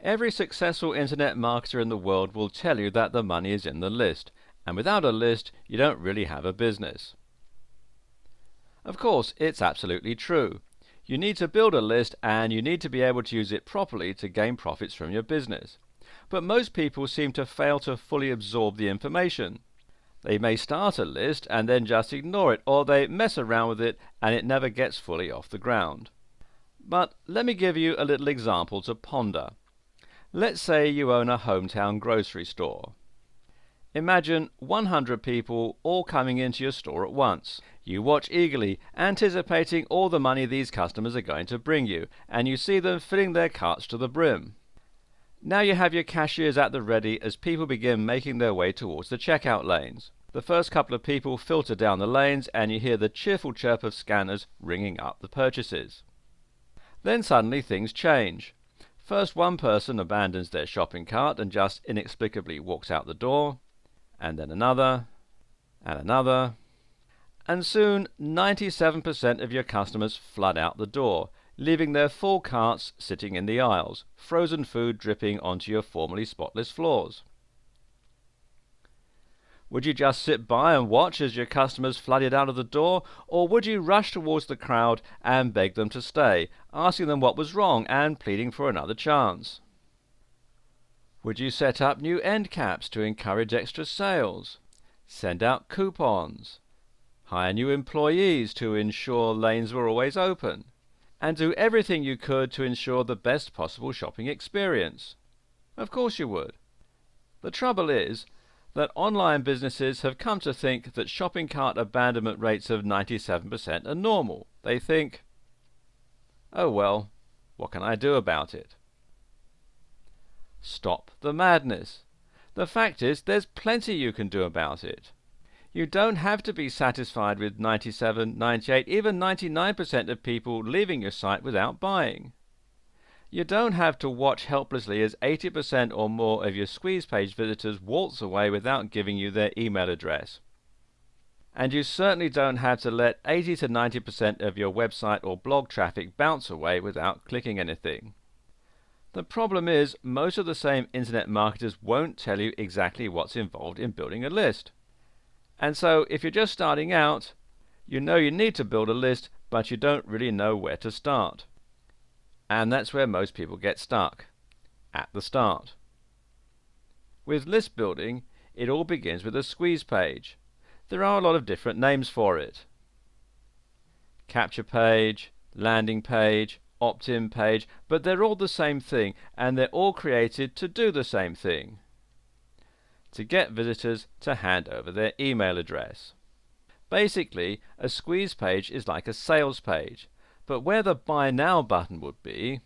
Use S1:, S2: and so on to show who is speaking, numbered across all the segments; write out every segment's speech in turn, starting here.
S1: Every successful internet marketer in the world will tell you that the money is in the list, and without a list you don't really have a business. Of course, it's absolutely true. You need to build a list and you need to be able to use it properly to gain profits from your business. But most people seem to fail to fully absorb the information. They may start a list and then just ignore it, or they mess around with it and it never gets fully off the ground. But let me give you a little example to ponder. Let's say you own a hometown grocery store. Imagine 100 people all coming into your store at once. You watch eagerly, anticipating all the money these customers are going to bring you, and you see them filling their carts to the brim. Now you have your cashiers at the ready as people begin making their way towards the checkout lanes. The first couple of people filter down the lanes and you hear the cheerful chirp of scanners ringing up the purchases. Then suddenly things change. First one person abandons their shopping cart and just inexplicably walks out the door, and then another, and another, and soon 97% of your customers flood out the door, leaving their full carts sitting in the aisles, frozen food dripping onto your formerly spotless floors. Would you just sit by and watch as your customers flooded out of the door, or would you rush towards the crowd and beg them to stay, asking them what was wrong and pleading for another chance? Would you set up new end caps to encourage extra sales, send out coupons, hire new employees to ensure lanes were always open, and do everything you could to ensure the best possible shopping experience? Of course you would. The trouble is that online businesses have come to think that shopping cart abandonment rates of 97% are normal. They think, oh well, what can I do about it? Stop the madness. The fact is, there's plenty you can do about it. You don't have to be satisfied with 97, 98, even 99% of people leaving your site without buying. You don't have to watch helplessly as 80% or more of your squeeze page visitors waltz away without giving you their email address. And you certainly don't have to let 80 to 90% of your website or blog traffic bounce away without clicking anything. The problem is, most of the same internet marketers won't tell you exactly what's involved in building a list. And so, if you're just starting out, you know you need to build a list, but you don't really know where to start. And that's where most people get stuck, at the start. With list building, it all begins with a squeeze page. There are a lot of different names for it. Capture page, landing page, opt-in page, but they're all the same thing, and they're all created to do the same thing. To get visitors to hand over their email address. Basically, a squeeze page is like a sales page, but where the Buy Now button would be,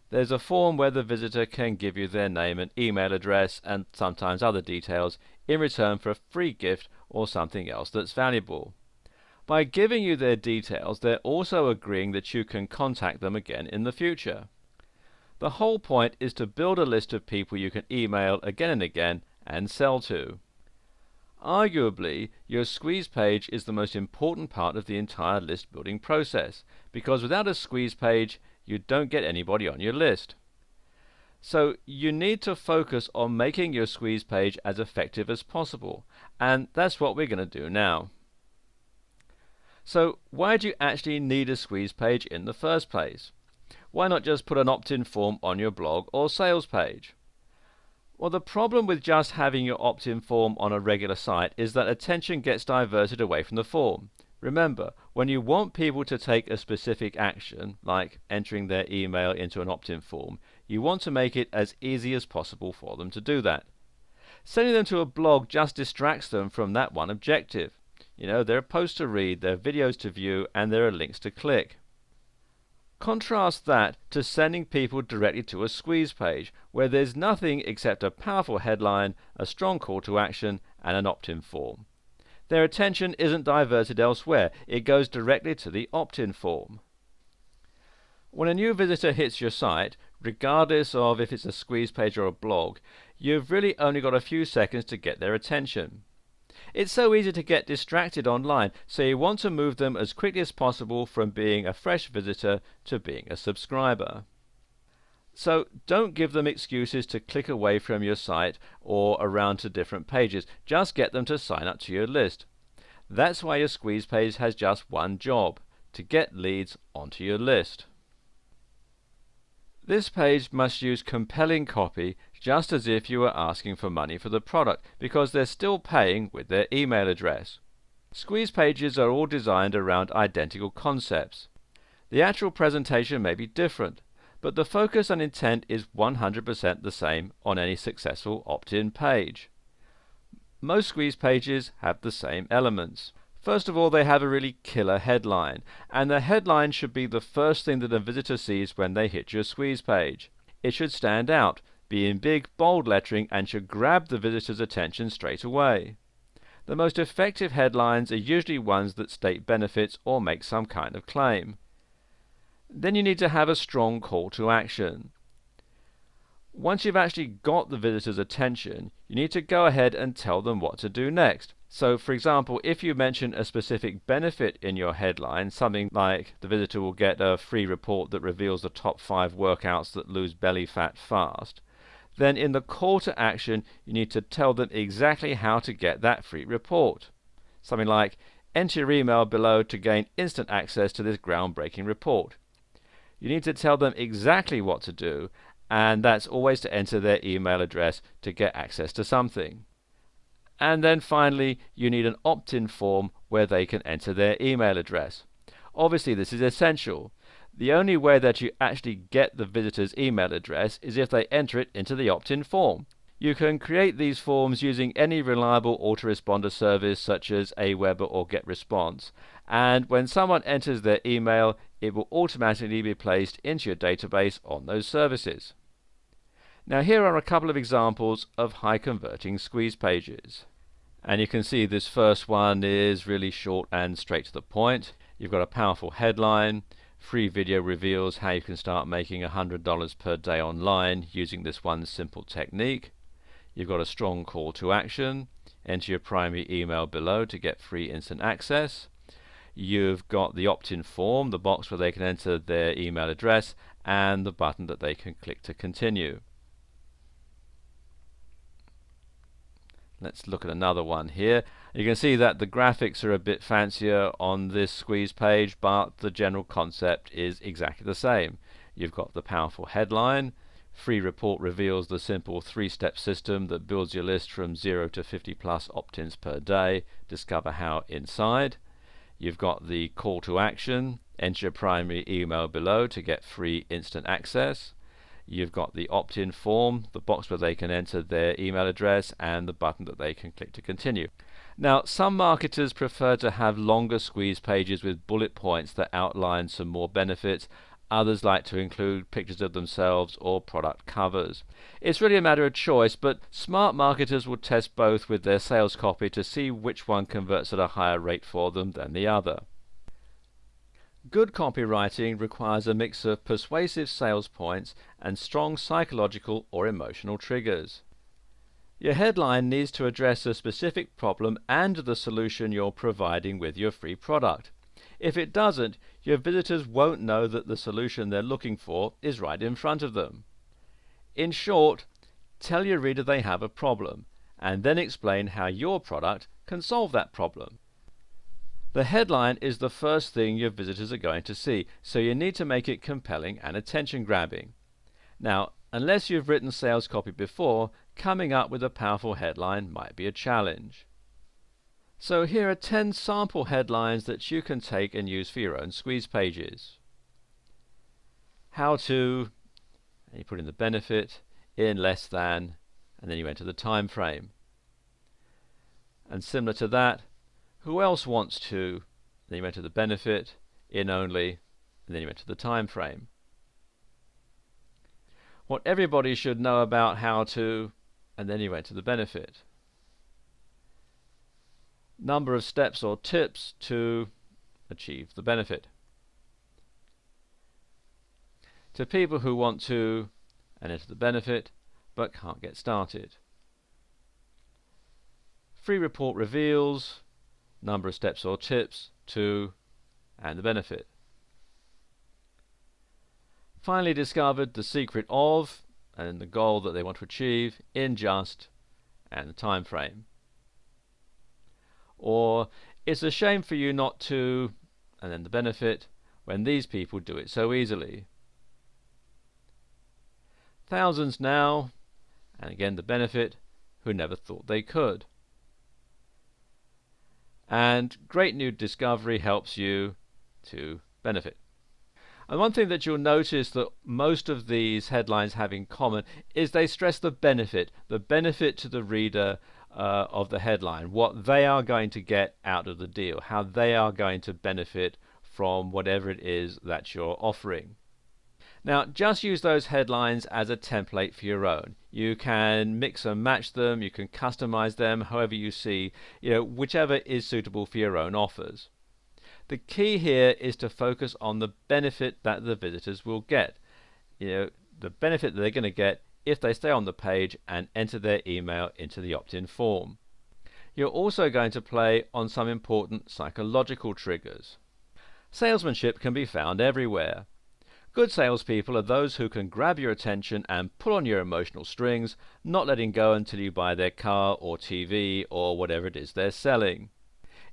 S1: there's a form where the visitor can give you their name and email address and sometimes other details in return for a free gift or something else that's valuable. By giving you their details, they're also agreeing that you can contact them again in the future. The whole point is to build a list of people you can email again and again and sell to. Arguably, your squeeze page is the most important part of the entire list building process, because without a squeeze page, you don't get anybody on your list. So you need to focus on making your squeeze page as effective as possible, and that's what we're going to do now. So why do you actually need a squeeze page in the first place? Why not just put an opt-in form on your blog or sales page? Well, the problem with just having your opt-in form on a regular site is that attention gets diverted away from the form. Remember, when you want people to take a specific action, like entering their email into an opt-in form, you want to make it as easy as possible for them to do that. Sending them to a blog just distracts them from that one objective. You know, there are posts to read, there are videos to view, and there are links to click. Contrast that to sending people directly to a squeeze page, where there's nothing except a powerful headline, a strong call to action, and an opt-in form. Their attention isn't diverted elsewhere, it goes directly to the opt-in form. When a new visitor hits your site, regardless of if it's a squeeze page or a blog, you've really only got a few seconds to get their attention. It's so easy to get distracted online, so you want to move them as quickly as possible from being a fresh visitor to being a subscriber. So don't give them excuses to click away from your site or around to different pages. Just get them to sign up to your list. That's why your squeeze page has just one job: to get leads onto your list. This page must use compelling copy, just as if you were asking for money for the product, because they're still paying with their email address. Squeeze pages are all designed around identical concepts. The actual presentation may be different, but the focus and intent is 100% the same on any successful opt-in page. Most squeeze pages have the same elements. First of all, they have a really killer headline, and the headline should be the first thing that a visitor sees when they hit your squeeze page. It should stand out, be in big, bold lettering, and should grab the visitor's attention straight away. The most effective headlines are usually ones that state benefits or make some kind of claim. Then you need to have a strong call to action. Once you've actually got the visitor's attention, you need to go ahead and tell them what to do next. So, for example, if you mention a specific benefit in your headline, something like the visitor will get a free report that reveals the top 5 workouts that lose belly fat fast, then in the call to action you need to tell them exactly how to get that free report. Something like, enter your email below to gain instant access to this groundbreaking report. You need to tell them exactly what to do, and that's always to enter their email address to get access to something. And then finally, you need an opt-in form where they can enter their email address. Obviously, this is essential. The only way that you actually get the visitor's email address is if they enter it into the opt-in form. You can create these forms using any reliable autoresponder service such as Aweber or GetResponse, and when someone enters their email, it will automatically be placed into your database on those services. Now here are a couple of examples of high converting squeeze pages. And you can see this first one is really short and straight to the point. You've got a powerful headline. Free video reveals how you can start making $100 per day online using this one simple technique. You've got a strong call to action. Enter your primary email below to get free instant access. You've got the opt-in form, the box where they can enter their email address, and the button that they can click to continue. Let's look at another one here. You can see that the graphics are a bit fancier on this squeeze page, but the general concept is exactly the same. You've got the powerful headline. Free report reveals the simple 3-step system that builds your list from 0 to 50 plus opt-ins per day. Discover how inside. You've got the call to action. Enter your primary email below to get free instant access. You've got the opt-in form, the box where they can enter their email address, and the button that they can click to continue. Now, some marketers prefer to have longer squeeze pages with bullet points that outline some more benefits. Others like to include pictures of themselves or product covers. It's really a matter of choice, but smart marketers will test both with their sales copy to see which one converts at a higher rate for them than the other. Good copywriting requires a mix of persuasive sales points and strong psychological or emotional triggers. Your headline needs to address a specific problem and the solution you're providing with your free product. If it doesn't, your visitors won't know that the solution they're looking for is right in front of them. In short, tell your reader they have a problem, and then explain how your product can solve that problem. The headline is the first thing your visitors are going to see, so you need to make it compelling and attention-grabbing. Now, unless you've written sales copy before, coming up with a powerful headline might be a challenge. So here are 10 sample headlines that you can take and use for your own squeeze pages. How to, and you put in the benefit, in less than, and then you enter the time frame. And similar to that, who else wants to, then you enter the benefit, in only, and then you enter the time frame. What everybody should know about how to, and then you enter the benefit. Number of steps or tips to achieve the benefit. To people who want to, and enter the benefit, but can't get started. Free report reveals number of steps or tips to, and the benefit. finally discovered the secret of, and the goal that they want to achieve in just, and the time frame. Or, it's a shame for you not to, and then the benefit, when these people do it so easily. Thousands now, and again the benefit, who never thought they could. And great new discovery helps you to benefit. And one thing that you'll notice that most of these headlines have in common is they stress the benefit to the reader of the headline, what they are going to get out of the deal, how they are going to benefit from whatever it is that you're offering. Now, just use those headlines as a template for your own. You can mix and match them, you can customize them however you see, whichever is suitable for your own offers. The key here is to focus on the benefit that the visitors will get. The benefit that they're going to get if they stay on the page and enter their email into the opt-in form. You're also going to play on some important psychological triggers. Salesmanship can be found everywhere. Good salespeople are those who can grab your attention and pull on your emotional strings, not letting go until you buy their car or TV or whatever it is they're selling.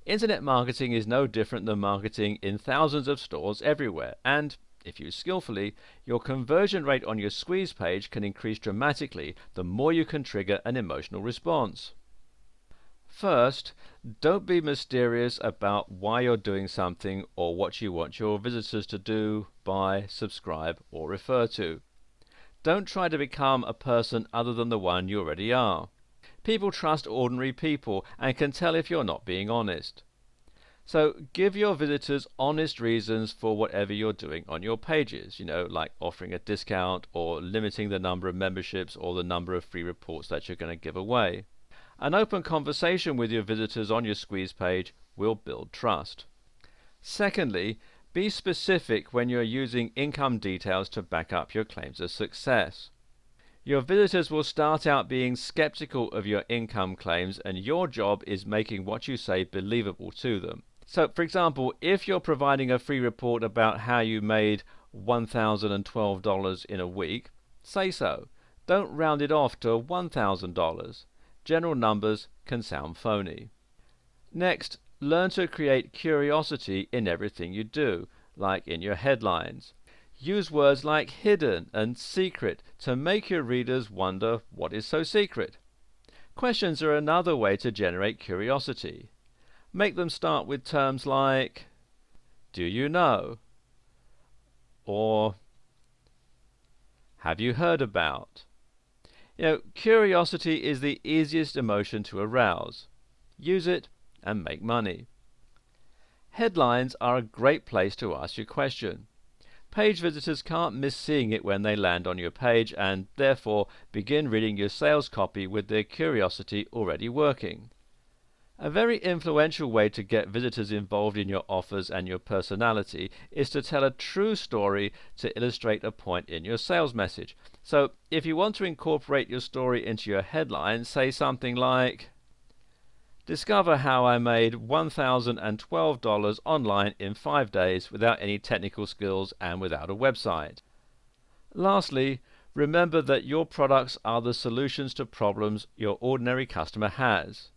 S1: Internet marketing is no different than marketing in thousands of stores everywhere, and if used skillfully, your conversion rate on your squeeze page can increase dramatically the more you can trigger an emotional response. First, don't be mysterious about why you're doing something or what you want your visitors to do, buy, subscribe, or refer to. Don't try to become a person other than the one you already are. People trust ordinary people and can tell if you're not being honest. So give your visitors honest reasons for whatever you're doing on your pages, like offering a discount or limiting the number of memberships or the number of free reports that you're going to give away. An open conversation with your visitors on your squeeze page will build trust. Secondly, be specific when you're using income details to back up your claims of success. Your visitors will start out being skeptical of your income claims, and your job is making what you say believable to them. So, for example, if you're providing a free report about how you made $1,012 in a week, say so. Don't round it off to $1,000. General numbers can sound phony. Next, learn to create curiosity in everything you do, like in your headlines. Use words like hidden and secret to make your readers wonder what is so secret. Questions are another way to generate curiosity. Make them start with terms like, do you know? Or, have you heard about? Curiosity is the easiest emotion to arouse. Use it and make money. Headlines are a great place to ask your question. Page visitors can't miss seeing it when they land on your page, and therefore begin reading your sales copy with their curiosity already working. A very influential way to get visitors involved in your offers and your personality is to tell a true story to illustrate a point in your sales message. So if you want to incorporate your story into your headline, say something like, discover how I made $1,012 online in 5 days without any technical skills and without a website. Lastly, remember that your products are the solutions to problems your ordinary customer has.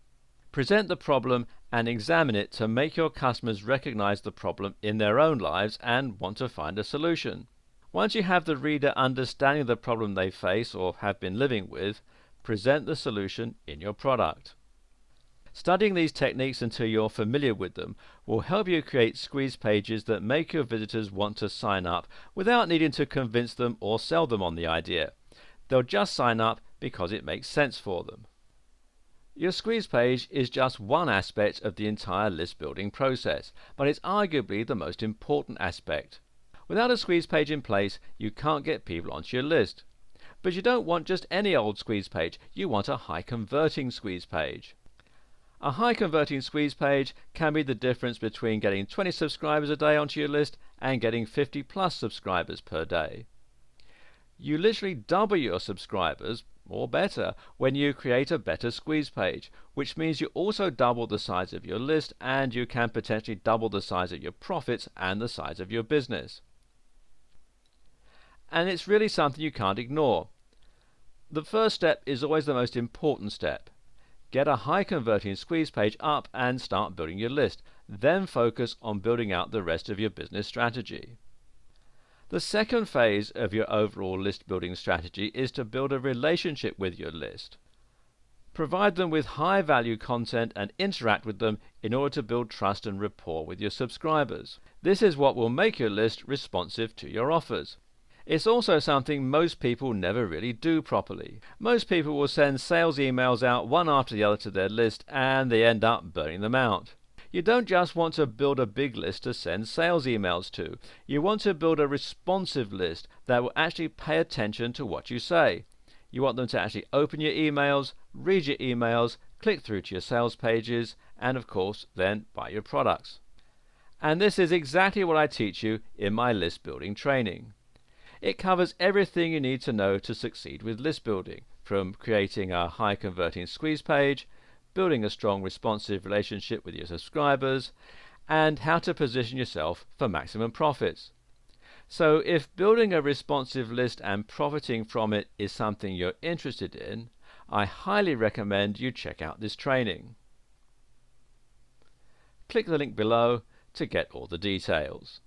S1: Present the problem and examine it to make your customers recognize the problem in their own lives and want to find a solution. Once you have the reader understanding the problem they face or have been living with, present the solution in your product. Studying these techniques until you're familiar with them will help you create squeeze pages that make your visitors want to sign up without needing to convince them or sell them on the idea. They'll just sign up because it makes sense for them. Your squeeze page is just one aspect of the entire list building process, but it's arguably the most important aspect. Without a squeeze page in place, you can't get people onto your list. But you don't want just any old squeeze page, you want a high converting squeeze page. A high converting squeeze page can be the difference between getting 20 subscribers a day onto your list and getting 50 plus subscribers per day. You literally double your subscribers, or better, when you create a better squeeze page, which means you also double the size of your list and you can potentially double the size of your profits and the size of your business. and it's really something you can't ignore. The first step is always the most important step. Get a high converting squeeze page up and start building your list. Then focus on building out the rest of your business strategy. The second phase of your overall list building strategy is to build a relationship with your list. Provide them with high value content and interact with them in order to build trust and rapport with your subscribers. This is what will make your list responsive to your offers. It's also something most people never really do properly. Most people will send sales emails out one after the other to their list and they end up burning them out. You don't just want to build a big list to send sales emails to. You want to build a responsive list that will actually pay attention to what you say. You want them to actually open your emails, read your emails, click through to your sales pages, and of course then buy your products. And this is exactly what I teach you in my list building training. It covers everything you need to know to succeed with list building, from creating a high converting squeeze page, building a strong responsive relationship with your subscribers, and how to position yourself for maximum profits. So if building a responsive list and profiting from it is something you're interested in, I highly recommend you check out this training. Click the link below to get all the details.